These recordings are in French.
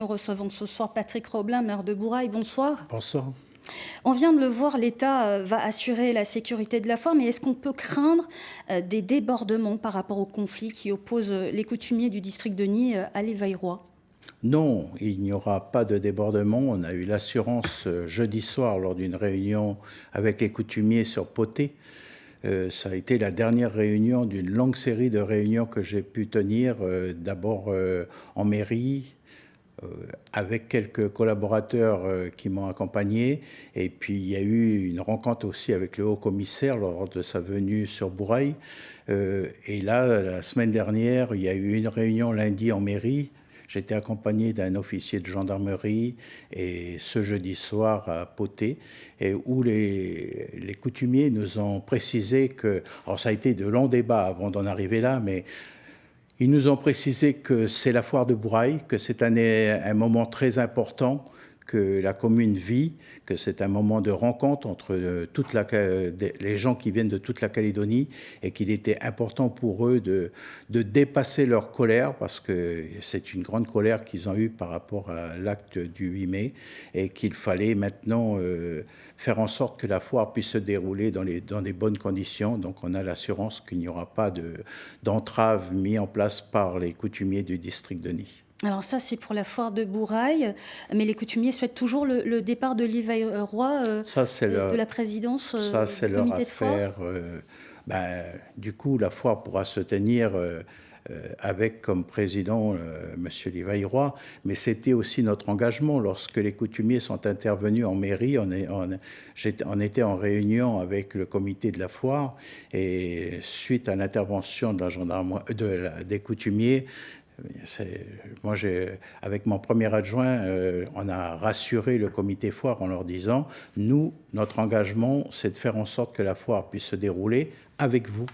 Nous recevons ce soir Patrick Roblin, maire de Bourail. Bonsoir. Bonsoir. On vient de le voir, l'État va assurer la sécurité de la foire, mais est-ce qu'on peut craindre des débordements par rapport au conflit qui oppose les coutumiers du district de Nîmes à l'Éveil-Roi? Non, il n'y aura pas de débordement. On a eu l'assurance jeudi soir lors d'une réunion avec les coutumiers sur Poté. Ça a été la dernière réunion d'une longue série de réunions que j'ai pu tenir, d'abord en mairie, avec quelques collaborateurs qui m'ont accompagné. Et puis il y a eu une rencontre aussi avec le haut-commissaire lors de sa venue sur Bourail. Et là, la semaine dernière, il y a eu une réunion lundi en mairie. J'étais accompagné d'un officier de gendarmerie et ce jeudi soir à Poté, et où les coutumiers nous ont précisé que, alors ça a été de longs débats avant d'en arriver là, mais ils nous ont précisé que c'est la foire de Bourail, que c'est un moment très important que la commune vit, que c'est un moment de rencontre entre les gens qui viennent de toute la Calédonie et qu'il était important pour eux de dépasser leur colère, parce que c'est une grande colère qu'ils ont eue par rapport à l'acte du 8 mai, et qu'il fallait maintenant faire en sorte que la foire puisse se dérouler dans des bonnes conditions. Donc on a l'assurance qu'il n'y aura pas d'entrave mise en place par les coutumiers du district de Nîmes. Alors ça, c'est pour la foire de Bourail, mais les coutumiers souhaitent toujours le départ de l'Éveil-Roi de la présidence du comité de foire. Du coup, la foire pourra se tenir avec comme président M. L'Éveil-Roi, mais c'était aussi notre engagement. Lorsque les coutumiers sont intervenus en mairie, on était en réunion avec le comité de la foire, et suite à l'intervention de la gendarmerie, des coutumiers, moi, avec mon premier adjoint, on a rassuré le comité foire en leur disant, nous, notre engagement, c'est de faire en sorte que la foire puisse se dérouler avec vous.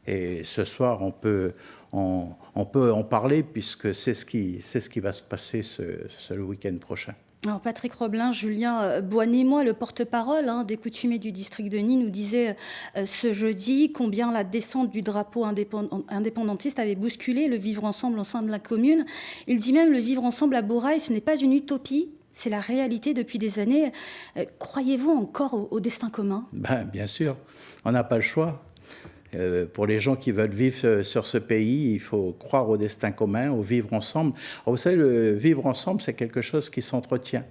Et ce soir, on peut en parler, puisque c'est ce qui va se passer ce week-end prochain. Alors Patrick Roblin, Julien Boigny-Moi, le porte-parole des coutumiers du district de Nîmes, nous disait ce jeudi combien la descente du drapeau indépendantiste avait bousculé le vivre ensemble au sein de la commune. Il dit même le vivre ensemble à Bourail, ce n'est pas une utopie, c'est la réalité depuis des années. Croyez-vous encore au destin commun? Bien sûr, on n'a pas le choix. Pour les gens qui veulent vivre sur ce pays, il faut croire au destin commun, au vivre ensemble. Alors, vous savez, le vivre ensemble, c'est quelque chose qui s'entretient.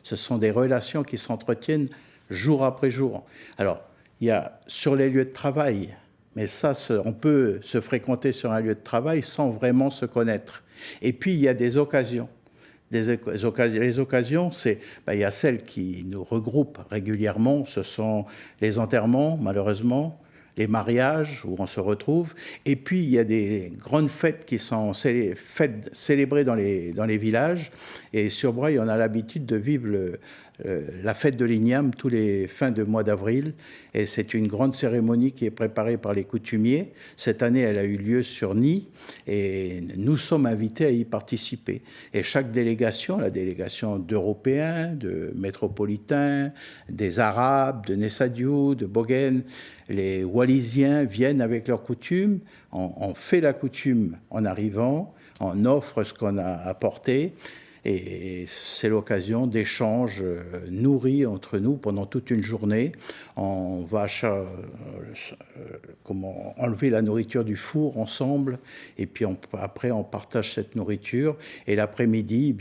Ce sont des relations qui s'entretiennent jour après jour. Alors, il y a sur les lieux de travail, mais ça, on peut se fréquenter sur un lieu de travail sans vraiment se connaître. Et puis, il y a des occasions. Les occasions, il y a celles qui nous regroupent régulièrement, ce sont les enterrements, malheureusement, les mariages où on se retrouve, et puis il y a des grandes fêtes qui sont célébrées dans les villages, et sur Bourail, on a l'habitude de vivre la fête de l'Igname tous les fins de mois d'avril, et c'est une grande cérémonie qui est préparée par les coutumiers. Cette année, elle a eu lieu sur Nîmes, et nous sommes invités à y participer. Et chaque délégation, la délégation d'Européens, de métropolitains, des Arabes, de Nessadiou, de Bogen, les Wallisiens viennent avec leurs coutumes, on fait la coutume en arrivant, on offre ce qu'on a apporté, et c'est l'occasion d'échanges nourris entre nous pendant toute une journée. On va enlever la nourriture du four ensemble, et puis après on partage cette nourriture. Et l'après-midi,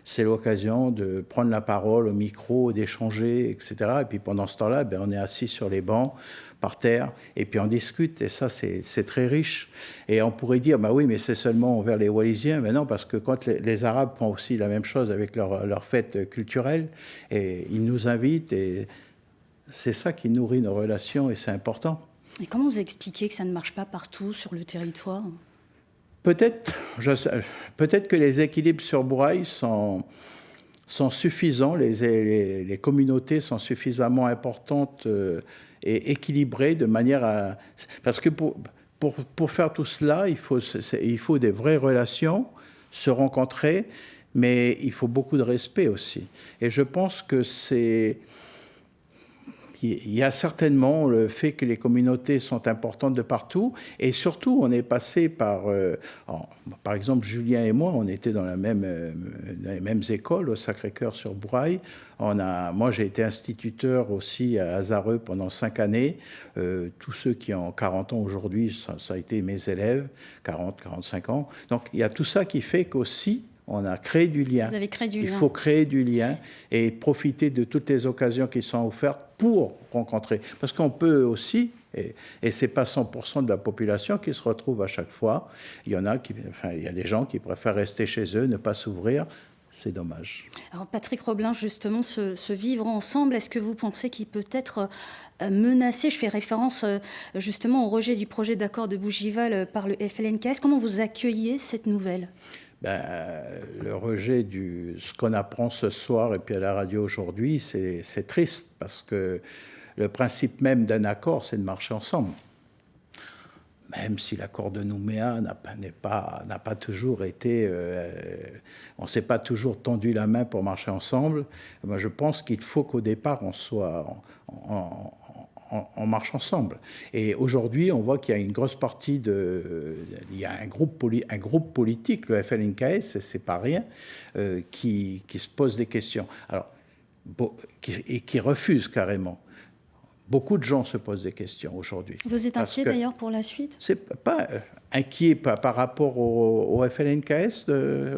c'est l'occasion de prendre la parole au micro, d'échanger, etc. Et puis pendant ce temps-là, on est assis sur les bancs, par terre, et puis on discute, et ça, c'est très riche. Et on pourrait dire, oui, mais c'est seulement envers les Wallisiens. Mais non, parce que quand les Arabes font aussi la même chose avec leur fête culturelle, et ils nous invitent, et c'est ça qui nourrit nos relations, et c'est important. Et comment vous expliquez que ça ne marche pas partout sur le territoire? Peut-être que les équilibres sur Bourail sont suffisants, les communautés sont suffisamment importantes et équilibrées de manière à... Parce que pour faire tout cela, il faut des vraies relations, se rencontrer, mais il faut beaucoup de respect aussi. Et je pense que il y a certainement le fait que les communautés sont importantes de partout, et surtout, on est passé par exemple, Julien et moi, on était dans les mêmes écoles au Sacré-Cœur sur Bourail. Moi, j'ai été instituteur aussi à Azareux pendant 5 années. Tous ceux qui ont 40 ans aujourd'hui, ça a été mes élèves, 40, 45 ans. Donc, il y a tout ça qui fait qu'aussi, on a créé du lien. Vous avez créé du lien. Il faut créer du lien et profiter de toutes les occasions qui sont offertes pour rencontrer. Parce qu'on peut aussi, et ce n'est pas 100% de la population qui se retrouve à chaque fois, il y a des gens qui préfèrent rester chez eux, ne pas s'ouvrir. C'est dommage. Alors Patrick Roblin, justement, ce vivre ensemble, est-ce que vous pensez qu'il peut être menacé? Je fais référence justement au rejet du projet d'accord de Bougival par le FLNKS. Comment vous accueillez cette nouvelle? Le rejet ce qu'on apprend ce soir et puis à la radio aujourd'hui, c'est triste parce que le principe même d'un accord, c'est de marcher ensemble. Même si l'accord de Nouméa n'a pas toujours été... on ne s'est pas toujours tendu la main pour marcher ensemble. Moi, je pense qu'il faut qu'au départ, on soit on marche ensemble. Et aujourd'hui, on voit qu'il y a une grosse partie il y a un groupe politique, le FLNKS, c'est pas rien, qui se pose des questions. Alors, et qui refuse carrément. Beaucoup de gens se posent des questions aujourd'hui. Vous êtes inquiet d'ailleurs pour la suite? C'est pas inquiet par rapport au FLNKS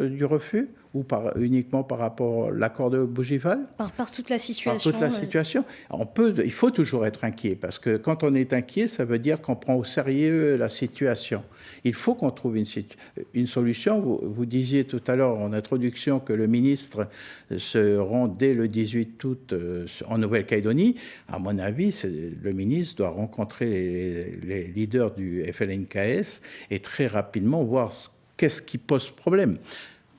du refus ou uniquement par rapport à l'accord de Bougival? Par toute la situation. Par toute la situation. Il faut toujours être inquiet parce que quand on est inquiet, ça veut dire qu'on prend au sérieux la situation. Il faut qu'on trouve une solution. Vous disiez tout à l'heure en introduction que le ministre se rend dès le 18 août en Nouvelle-Calédonie. À mon avis, le ministre doit rencontrer les leaders du FLNKS et très rapidement voir qu'est-ce qui pose problème.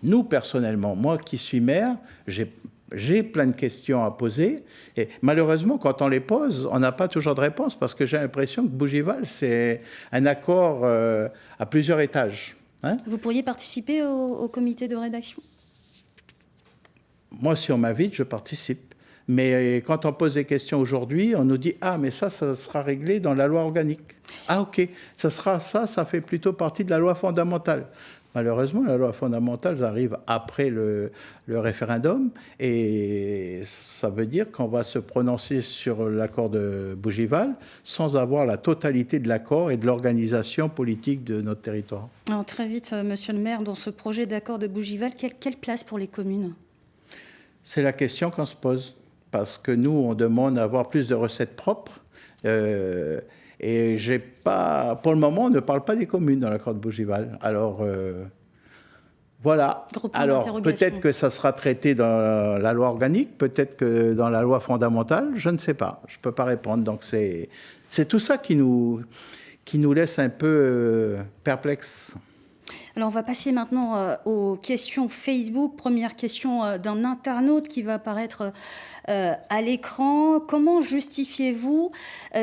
Nous, personnellement, moi qui suis maire, j'ai plein de questions à poser. Et malheureusement, quand on les pose, on n'a pas toujours de réponse parce que j'ai l'impression que Bougival, c'est un accord à plusieurs étages. Hein? Vous pourriez participer au comité de rédaction? Moi, si on m'invite, je participe. Mais quand on pose des questions aujourd'hui, on nous dit « Ah, mais ça sera réglé dans la loi organique. » Ah, ok, ça fait plutôt partie de la loi fondamentale. Malheureusement, la loi fondamentale arrive après le référendum et ça veut dire qu'on va se prononcer sur l'accord de Bougival sans avoir la totalité de l'accord et de l'organisation politique de notre territoire. Alors, très vite, monsieur le maire, dans ce projet d'accord de Bougival, quelle place pour les communes? C'est la question qu'on se pose parce que nous, on demande à avoir plus de recettes propres. Et pour le moment, on ne parle pas des communes dans l'accord de Bougival. Alors, voilà. Alors, peut-être que ça sera traité dans la loi organique, peut-être que dans la loi fondamentale, je ne sais pas. Je ne peux pas répondre. Donc, c'est tout ça qui nous laisse un peu perplexes. Alors, on va passer maintenant aux questions Facebook. Première question d'un internaute qui va apparaître à l'écran. Comment justifiez-vous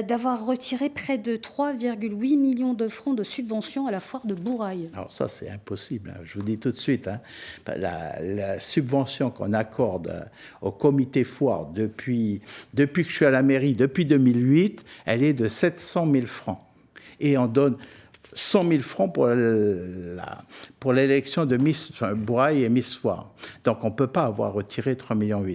d'avoir retiré près de 3,8 millions de francs de subventions à la foire de Bourail? Alors ça, c'est impossible. Je vous dis tout de suite. La subvention qu'on accorde au comité foire depuis que je suis à la mairie, depuis 2008, elle est de 700 000 francs. Et on donne 100 000 francs pour l'élection de Miss Bourail et Miss Foire. Donc, on ne peut pas avoir retiré 3,8 millions.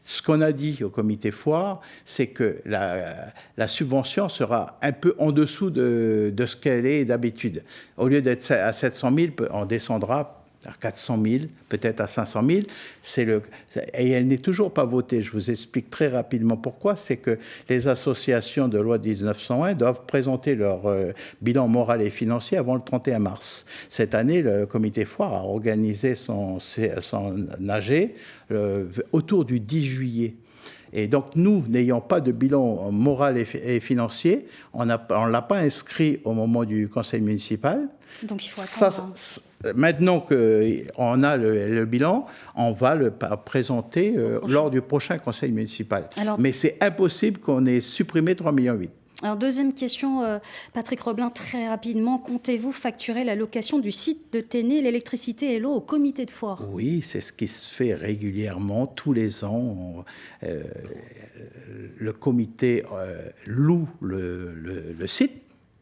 Ce qu'on a dit au comité foire, c'est que la subvention sera un peu en dessous de ce qu'elle est d'habitude. Au lieu d'être à 700 000, on descendra à 400 000, peut-être à 500 000. Et elle n'est toujours pas votée. Je vous explique très rapidement pourquoi. C'est que les associations de loi 1901 doivent présenter leur bilan moral et financier avant le 31 mars. Cette année, le comité foire a organisé son AG autour du 10 juillet. Et donc, nous, n'ayant pas de bilan moral et financier, on ne l'a pas inscrit au moment du conseil municipal. Donc, il faut attendre. Maintenant qu'on a le bilan, on va le présenter lors du prochain conseil municipal. Mais c'est impossible qu'on ait supprimé 3,8 millions. Alors, deuxième question, Patrick Roblin, très rapidement. Comptez-vous facturer la location du site de Téné, l'électricité et l'eau au comité de foire? Oui, c'est ce qui se fait régulièrement, tous les ans. Le comité loue le site.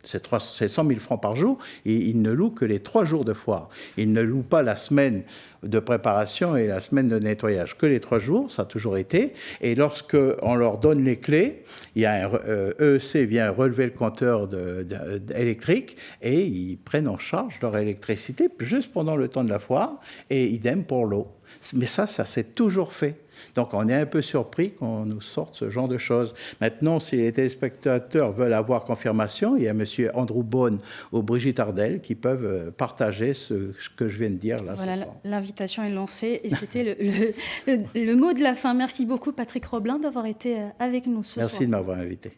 C'est 100 000 francs par jour et il ne loue que les 3 jours de foire. Il ne loue pas la semaine de préparation et la semaine de nettoyage, que les 3 jours, ça a toujours été. Et lorsqu'on leur donne les clés, il y a EEC vient relever le compteur électrique et ils prennent en charge leur électricité juste pendant le temps de la foire et idem pour l'eau. Mais ça s'est toujours fait. Donc, on est un peu surpris qu'on nous sorte ce genre de choses. Maintenant, si les téléspectateurs veulent avoir confirmation, il y a M. Andrew Beaune ou Brigitte Ardel qui peuvent partager ce que je viens de dire là. Voilà, ce soir. l'invitation est lancée et c'était le mot de la fin. Merci beaucoup, Patrick Roblin, d'avoir été avec nous ce soir. Merci de m'avoir invité.